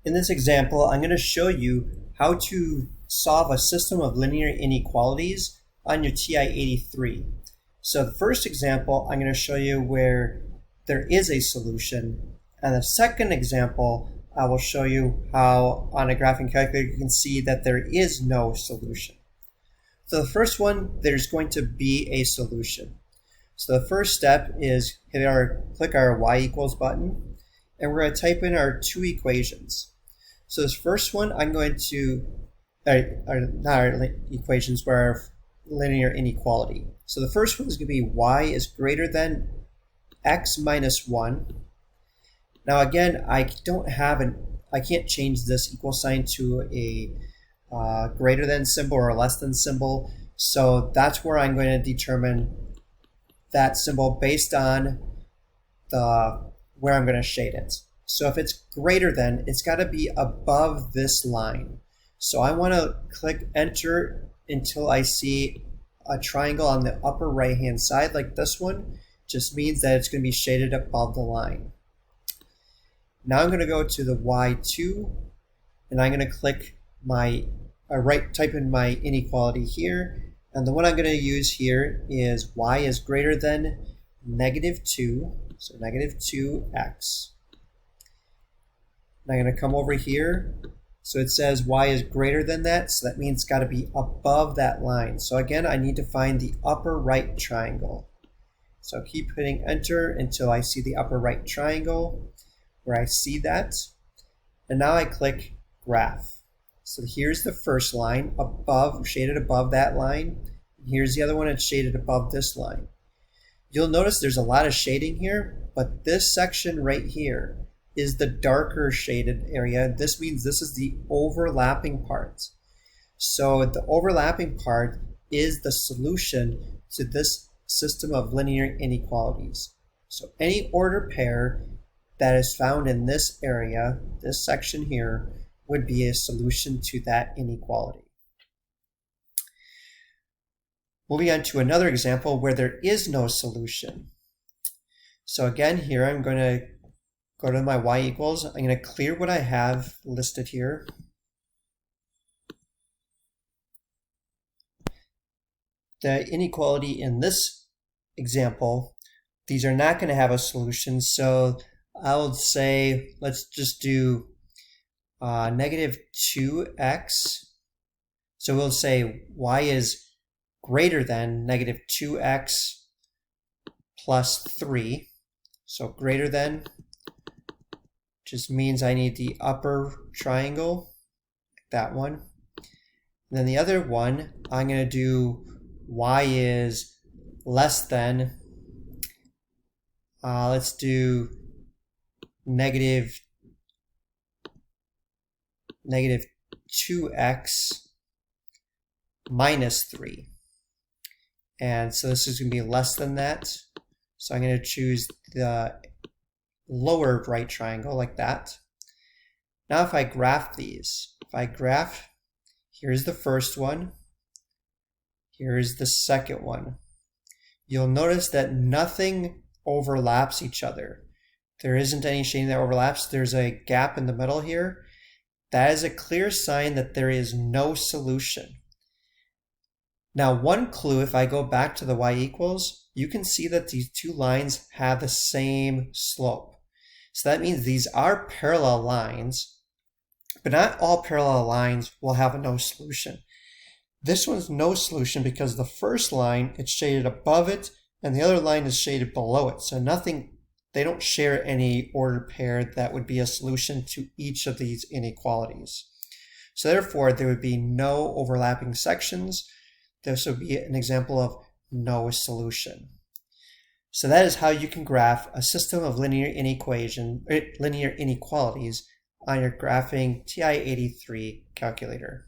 In this example, I'm going to show you how to solve a system of linear inequalities on your TI-83. So the first example, I'm going to show you where there is a solution. And the second example, I will show you how on a graphing calculator you can see that there is no solution. So the first one, there's going to be a solution. So the first step is click our y equals button, and we're going to type in our two equations. So this first one, I'm going to, not our equations, but our linear inequality. So the first one is going to be y is greater than x minus 1. Now again, I can't change this equal sign to a greater than symbol or less than symbol. So that's where I'm going to determine that symbol based on where I'm going to shade it. So if it's greater than, it's got to be above this line. So I want to click enter until I see a triangle on the upper right hand side like this one. Just means that it's going to be shaded above the line. Now I'm going to go to the y2 and I'm going to click type in my inequality here, and the one I'm going to use here is y is greater than -2, so -2x. And I'm going to come over here, so it says y is greater than that, so that means it's got to be above that line. So again, I need to find the upper right triangle. So keep hitting enter until I see the upper right triangle where I see that, and now I click graph. So here's the first line shaded above that line. Here's the other one, it's shaded above this line. You'll notice there's a lot of shading here, but this section right here is the darker shaded area. This means this is the overlapping part. So the overlapping part is the solution to this system of linear inequalities. So any ordered pair that is found in this area, this section here, would be a solution to that inequality. Moving on to another example where there is no solution. So again, here I'm going to go to my y equals. I'm going to clear what I have listed here. The inequality in this example, these are not going to have a solution. So I would say let's just do -2x. So we'll say y is greater than -2x plus 3. So greater than just means I need the upper triangle, that one. And then the other one, I'm going to do y is less than, let's do -2x minus 3. And so this is going to be less than that. So I'm going to choose the lower right triangle like that. Now if I graph these, here's the first one, here's the second one. You'll notice that nothing overlaps each other. There isn't any shading that overlaps. There's a gap in the middle here. That is a clear sign that there is no solution. Now one clue, if I go back to the y equals, you can see that these two lines have the same slope. So that means these are parallel lines, but not all parallel lines will have a no solution. This one's no solution because the first line, it's shaded above it, and the other line is shaded below it. So they don't share any ordered pair that would be a solution to each of these inequalities. So therefore, there would be no overlapping sections. This would be an example of no solution. So that is how you can graph a system of linear inequalities on your graphing TI-83 calculator.